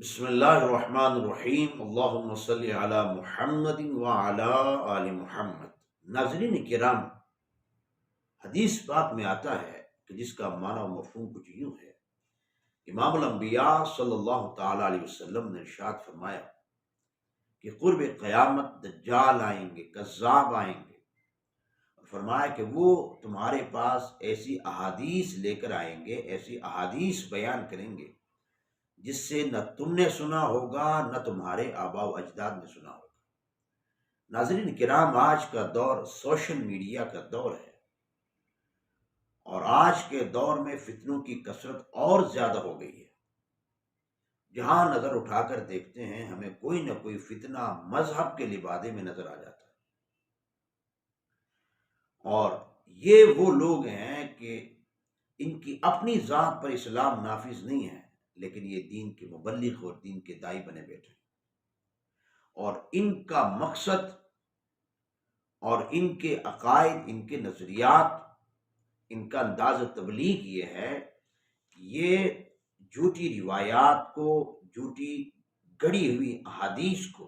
بسم اللہ الرحمن الرحیم، اللہم صلی علی محمد وعلی آل محمد۔ ناظرین کرام، حدیث پاک میں آتا ہے کہ جس کا معنی و مفہوم کچھ یوں ہے۔ امام الانبیاء صلی اللہ تعالی علیہ وسلم نے ارشاد فرمایا کہ قرب قیامت دجال آئیں گے، کذاب آئیں گے، اور فرمایا کہ وہ تمہارے پاس ایسی احادیث لے کر آئیں گے، ایسی احادیث بیان کریں گے جس سے نہ تم نے سنا ہوگا نہ تمہارے آباء و اجداد نے سنا ہوگا۔ ناظرین کرام، آج کا دور سوشل میڈیا کا دور ہے، اور آج کے دور میں فتنوں کی کثرت اور زیادہ ہو گئی ہے۔ جہاں نظر اٹھا کر دیکھتے ہیں ہمیں کوئی نہ کوئی فتنہ مذہب کے لبادے میں نظر آ جاتا ہے، اور یہ وہ لوگ ہیں کہ ان کی اپنی ذات پر اسلام نافذ نہیں ہے، لیکن یہ دین کے مبلغ اور دین کے داعی بنے بیٹھے ہیں، اور ان کا مقصد اور ان کے عقائد، ان کے نظریات، ان کا انداز تبلیغ یہ ہے کہ یہ جھوٹی روایات کو، جھوٹی گڑی ہوئی احادیث کو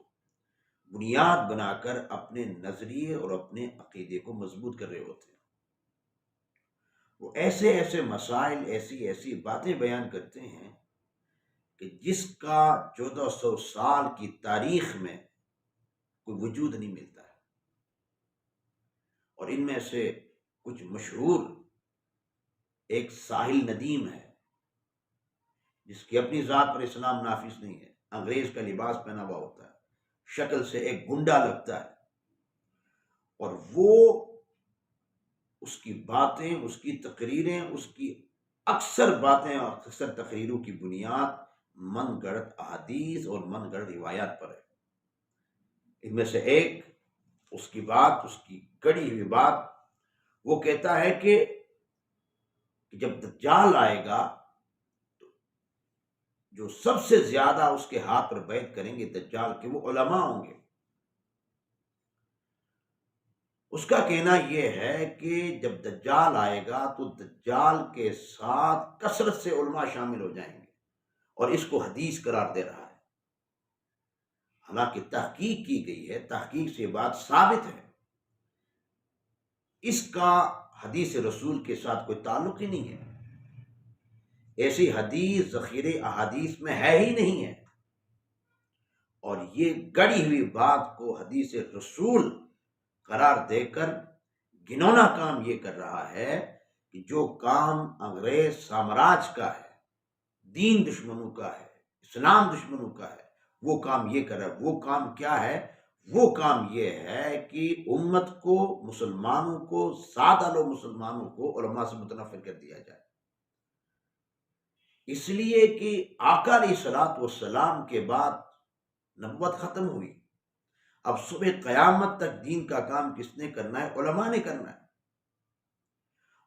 بنیاد بنا کر اپنے نظریے اور اپنے عقیدے کو مضبوط کر رہے ہوتے ہیں۔ وہ ایسے ایسے مسائل، ایسی ایسی باتیں بیان کرتے ہیں کہ جس کا 1400 سال کی تاریخ میں کوئی وجود نہیں ملتا ہے، اور ان میں سے کچھ مشہور ایک ساحل ندیم ہے جس کی اپنی ذات پر اسلام نافذ نہیں ہے، انگریز کا لباس پہنا ہوا ہوتا ہے، شکل سے ایک گنڈا لگتا ہے، اور وہ اس کی باتیں، اس کی تقریریں، اس کی اکثر باتیں اور اکثر تقریروں کی بنیاد من گڑت احادیث اور من گڑت روایات پر ہے۔ ان میں سے ایک اس کی بات، اس کی گڑی ہوئی بات، وہ کہتا ہے کہ جب دجال آئے گا تو جو سب سے زیادہ اس کے ہاتھ پر بیعت کریں گے دجال کے، وہ علماء ہوں گے۔ اس کا کہنا یہ ہے کہ جب دجال آئے گا تو دجال کے ساتھ کثرت سے علماء شامل ہو جائیں گے، اور اس کو حدیث قرار دے رہا ہے۔ حالانکہ تحقیق کی گئی ہے، تحقیق سے بات ثابت ہے، اس کا حدیث رسول کے ساتھ کوئی تعلق ہی نہیں ہے، ایسی حدیث ذخیرے احادیث میں ہے ہی نہیں ہے، اور یہ گڑی ہوئی بات کو حدیث رسول قرار دے کر گھنونا کام یہ کر رہا ہے کہ جو کام انگریز سامراج کا ہے، دین دشمنوں کا ہے، اسلام دشمنوں کا ہے، وہ کام یہ کر رہا ہے۔ وہ کام کیا ہے؟ وہ کام یہ ہے کہ امت کو، مسلمانوں کو، سادہ لو مسلمانوں کو علماء سے متنفر کر دیا جائے، اس لیے کہ آقا علیہ الصلوۃ والسلام کے بعد نبوت ختم ہوئی، اب صبح قیامت تک دین کا کام کس نے کرنا ہے؟ علماء نے کرنا ہے،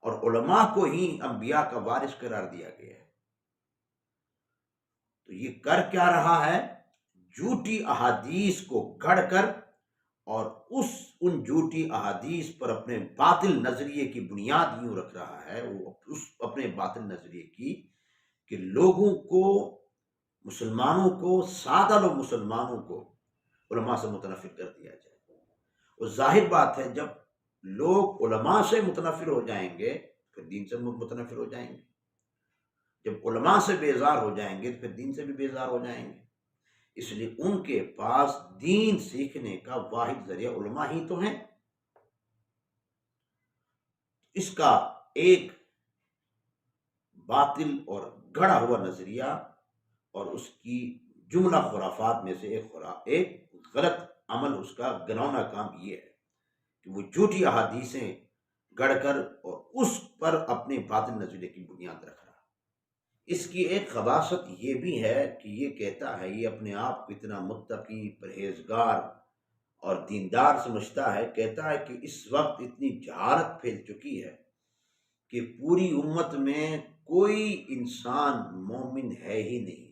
اور علماء کو ہی انبیاء کا وارث قرار دیا گیا ہے۔ تو یہ کر کیا رہا ہے؟ جھوٹی احادیث کو گھڑ کر، اور ان جھوٹی احادیث پر اپنے باطل نظریے کی بنیاد یوں رکھ رہا ہے، وہ اس اپنے باطل نظریے کی، کہ لوگوں کو، مسلمانوں کو، سادہ لوگ مسلمانوں کو علماء سے متنفر کر دیا جائے۔ اور ظاہر بات ہے، جب لوگ علماء سے متنفر ہو جائیں گے پھر دین سے متنفر ہو جائیں گے، جب علماء سے بیزار ہو جائیں گے تو پھر دین سے بھی بیزار ہو جائیں گے، اس لیے ان کے پاس دین سیکھنے کا واحد ذریعہ علماء ہی تو ہیں۔ اس کا ایک باطل اور گڑا ہوا نظریہ اور اس کی جملہ خرافات میں سے ایک غلط عمل، اس کا گنونا کام یہ ہے کہ وہ جھوٹی احادیثیں گڑھ کر اور اس پر اپنے باطل نظریے کی بنیاد رکھ رہا ہے۔ اس کی ایک خباثت یہ بھی ہے کہ یہ کہتا ہے، یہ اپنے آپ کو اتنا متقی، پرہیزگار اور دیندار سمجھتا ہے، کہتا ہے کہ اس وقت اتنی جہالت پھیل چکی ہے کہ پوری امت میں کوئی انسان مومن ہے ہی نہیں،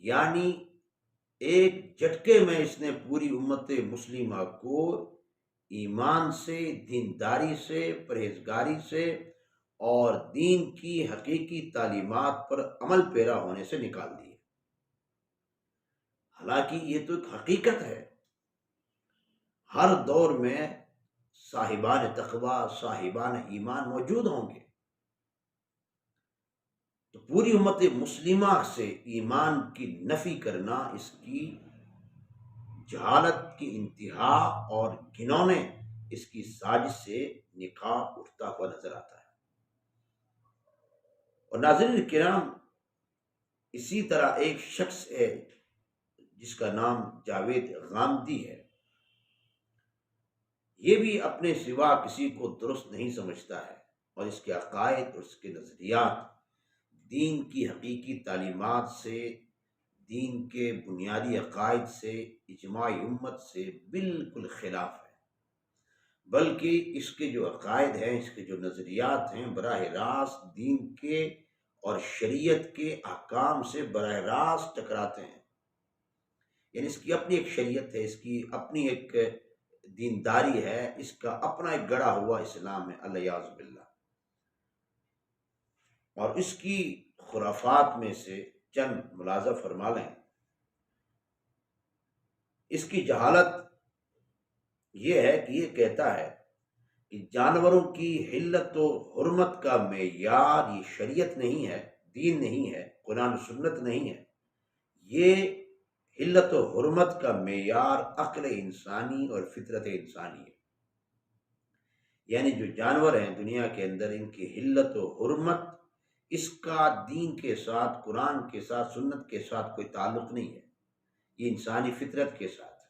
یعنی ایک جھٹکے میں اس نے پوری امت مسلمہ کو ایمان سے، دینداری سے، پرہیزگاری سے اور دین کی حقیقی تعلیمات پر عمل پیرا ہونے سے نکال دیے۔ حالانکہ یہ تو ایک حقیقت ہے، ہر دور میں صاحبان تقوی، صاحبان ایمان موجود ہوں گے، تو پوری امت مسلمہ سے ایمان کی نفی کرنا اس کی جہالت کی انتہا اور گھنونے اس کی سازش سے نکاح اٹھتا ہوا نظر آتا ہے۔ اور ناظرین کرام، اسی طرح ایک شخص ہے جس کا نام جاوید غامدی ہے، یہ بھی اپنے سوا کسی کو درست نہیں سمجھتا ہے، اور اس کے عقائد اور اس کے نظریات دین کی حقیقی تعلیمات سے، دین کے بنیادی عقائد سے، اجماع امت سے بالکل خلاف ہے، بلکہ اس کے جو عقائد ہیں، اس کے جو نظریات ہیں، براہ راست دین کے اور شریعت کے احکام سے براہ راست ٹکراتے ہیں۔ یعنی اس کی اپنی ایک شریعت ہے، اس کی اپنی ایک دینداری ہے، اس کا اپنا ایک گڑا ہوا اسلام ہے، الیاذ باللہ۔ اور اس کی خرافات میں سے چند ملاحظہ فرما لیں۔ اس کی جہالت یہ ہے کہ یہ کہتا ہے کہ جانوروں کی حلت و حرمت کا معیار یہ شریعت نہیں ہے، دین نہیں ہے، قرآن و سنت نہیں ہے، یہ حلت و حرمت کا معیار عقل انسانی اور فطرت انسانی ہے۔ یعنی جو جانور ہیں دنیا کے اندر، ان کی حلت و حرمت، اس کا دین کے ساتھ، قرآن کے ساتھ، سنت کے ساتھ کوئی تعلق نہیں ہے، یہ انسانی فطرت کے ساتھ ہے۔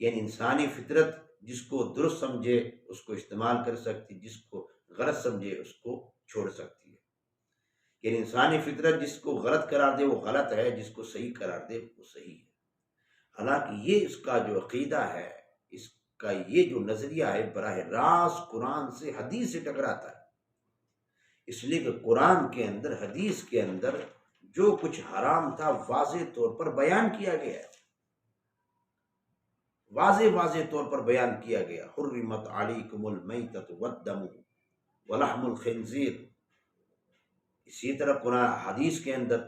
یعنی انسانی فطرت جس کو درست سمجھے اس کو استعمال کر سکتی، جس کو غلط سمجھے اس کو چھوڑ سکتی ہے۔ یعنی انسانی فطرت جس کو غلط قرار دے وہ غلط ہے، جس کو صحیح قرار دے وہ صحیح ہے۔ حالانکہ یہ اس کا جو عقیدہ ہے، اس کا یہ جو نظریہ ہے، براہ راست قرآن سے، حدیث سے ٹکراتا ہے، اس لیے کہ قرآن کے اندر، حدیث کے اندر جو کچھ حرام تھا واضح طور پر بیان کیا گیا ہے، واضح طور پر بیان کیا گیا۔ حرمت علیکم المیتۃ والدم ولحم الخنزیر۔ اسی طرح قرآن حدیث کے اندر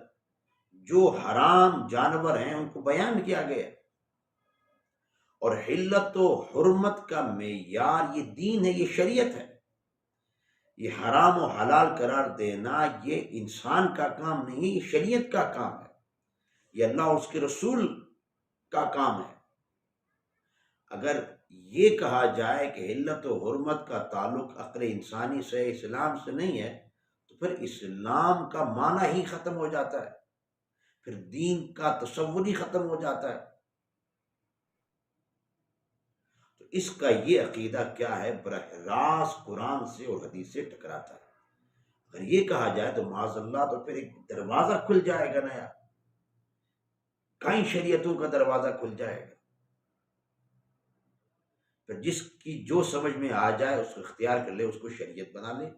جو حرام جانور ہیں ان کو بیان کیا گیا، اور حلت و حرمت کا معیار یہ دین ہے، یہ شریعت ہے۔ یہ حرام و حلال قرار دینا یہ انسان کا کام نہیں ہے، یہ شریعت کا کام ہے، یہ اللہ اور اس کے رسول کا کام ہے۔ اگر یہ کہا جائے کہ حلت و حرمت کا تعلق عقل انسانی سے، اسلام سے نہیں ہے، تو پھر اسلام کا معنی ہی ختم ہو جاتا ہے، پھر دین کا تصور ہی ختم ہو جاتا ہے۔ تو اس کا یہ عقیدہ کیا ہے؟ براہ راست قرآن سے اور حدیث سے ٹکراتا ہے۔ اگر یہ کہا جائے تو معاذ اللہ، تو پھر ایک دروازہ کھل جائے گا نیا، کئی شریعتوں کا دروازہ کھل جائے گا۔ پھر جس کی جو سمجھ میں آ جائے اس کو اختیار کر لے، اس کو شریعت بنا لے،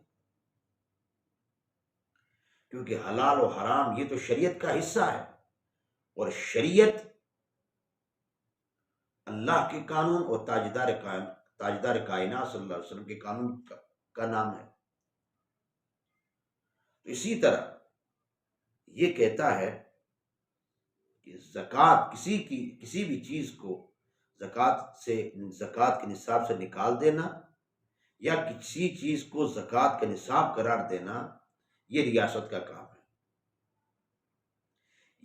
کیونکہ حلال و حرام یہ تو شریعت کا حصہ ہے، اور شریعت اللہ کے قانون اور تاجدار کائنات صلی اللہ علیہ وسلم کے قانون کا نام ہے۔ تو اسی طرح یہ کہتا ہے کہ زکوٰۃ کسی بھی چیز کو زکوٰۃ کے نصاب سے نکال دینا، یا کسی چیز کو زکوٰۃ کا نصاب قرار دینا، یہ ریاست کا کام ہے۔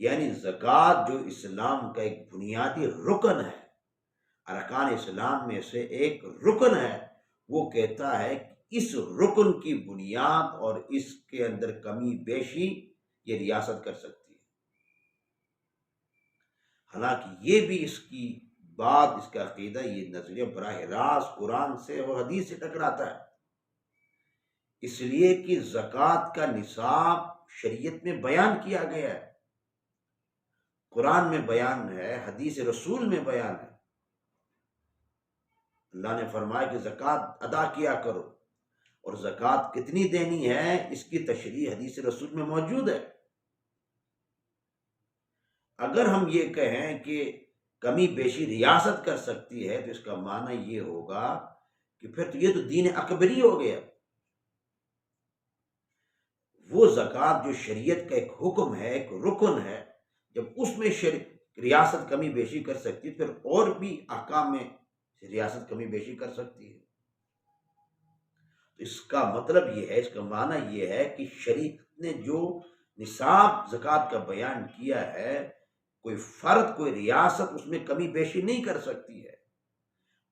یعنی زکوٰۃ جو اسلام کا ایک بنیادی رکن ہے، ارکان اسلام میں سے ایک رکن ہے، وہ کہتا ہے کہ اس رکن کی بنیاد اور اس کے اندر کمی بیشی یہ ریاست کر سکتی ہے۔ حالانکہ یہ بھی اس کی بات، اس کا عقیدہ، یہ نظریہ براہ راست قرآن سے اور حدیث سے ٹکراتا ہے، اس لیے کہ زکوٰۃ کا نصاب شریعت میں بیان کیا گیا ہے، قرآن میں بیان ہے، حدیث رسول میں بیان ہے۔ اللہ نے فرمایا کہ زکوٰۃ ادا کیا کرو، اور زکوٰۃ کتنی دینی ہے اس کی تشریح حدیث رسول میں موجود ہے۔ اگر ہم یہ کہیں کہ کمی بیشی ریاست کر سکتی ہے، تو اس کا معنی یہ ہوگا کہ پھر تو یہ تو دین اکبری ہو گیا۔ وہ زکوٰۃ جو شریعت کا ایک حکم ہے، ایک رکن ہے، جب اس میں ریاست کمی بیشی کر سکتی ہے، پھر اور بھی احکام میں ریاست کمی بیشی کر سکتی ہے۔ تو اس کا مطلب یہ ہے، اس کا معنی یہ ہے کہ شریعت نے جو نصاب زکوٰۃ کا بیان کیا ہے، کوئی فرد کوئی ریاست اس میں کمی بیشی نہیں کر سکتی ہے۔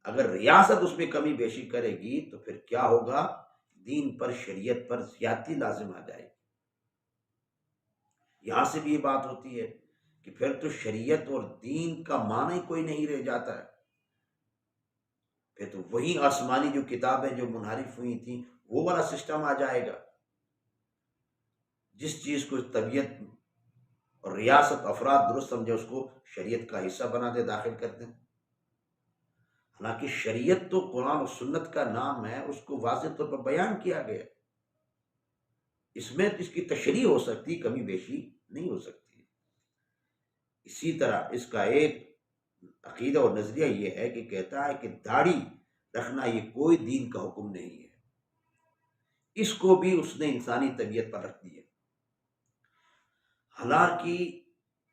اگر ریاست اس میں کمی بیشی کرے گی تو پھر کیا ہوگا؟ دین پر، شریعت پر زیادتی لازم آ جائے گی۔ یہاں سے بھی یہ بات ہوتی ہے کہ پھر تو شریعت اور دین کا معنی ہی کوئی نہیں رہ جاتا ہے، پھر تو وہی آسمانی جو کتابیں جو منحرف ہوئی تھیں وہ والا سسٹم آ جائے گا۔ جس چیز کو طبیعت اور ریاست افراد درست سمجھے اس کو شریعت کا حصہ بنا دے، داخل کر دیں۔ حالانکہ شریعت تو قرآن و سنت کا نام ہے، اس کو واضح طور پر بیان کیا گیا، اس میں اس کی تشریح ہو سکتی، کمی بیشی نہیں ہو سکتی۔ اسی طرح اس کا ایک عقیدہ اور نظریہ یہ ہے کہ کہتا ہے کہ داڑھی رکھنا یہ کوئی دین کا حکم نہیں ہے، اس کو بھی اس نے انسانی طبیعت پر رکھ دیا۔ حالانکہ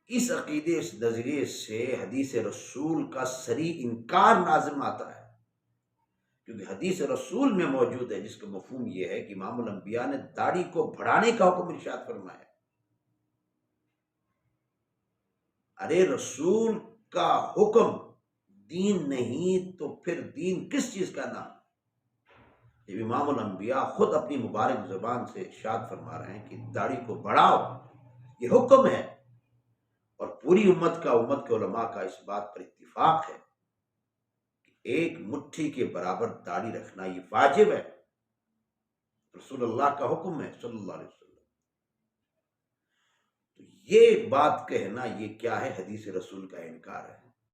اس عقیدے، اس نظریے سے حدیث رسول کا صریح انکار لازم آتا ہے، کیونکہ حدیث رسول میں موجود ہے، جس کا مفہوم یہ ہے کہ امام الانبیاء نے داڑھی کو بڑھانے کا حکم ارشاد فرمایا۔ ارے رسول کا حکم دین نہیں تو پھر دین کس چیز کا نام؟ جب امام الانبیاء خود اپنی مبارک زبان سے ارشاد فرما رہے ہیں کہ داڑھی کو بڑھاؤ، یہ حکم ہے، اور پوری امت کے علماء کا اس بات پر اتفاق ہے کہ ایک مٹھی کے برابر داڑھی رکھنا یہ واجب ہے، رسول اللہ کا حکم ہے صلی اللہ علیہ وسلم۔ تو یہ بات کہنا یہ کیا ہے؟ حدیث رسول کا انکار ہے۔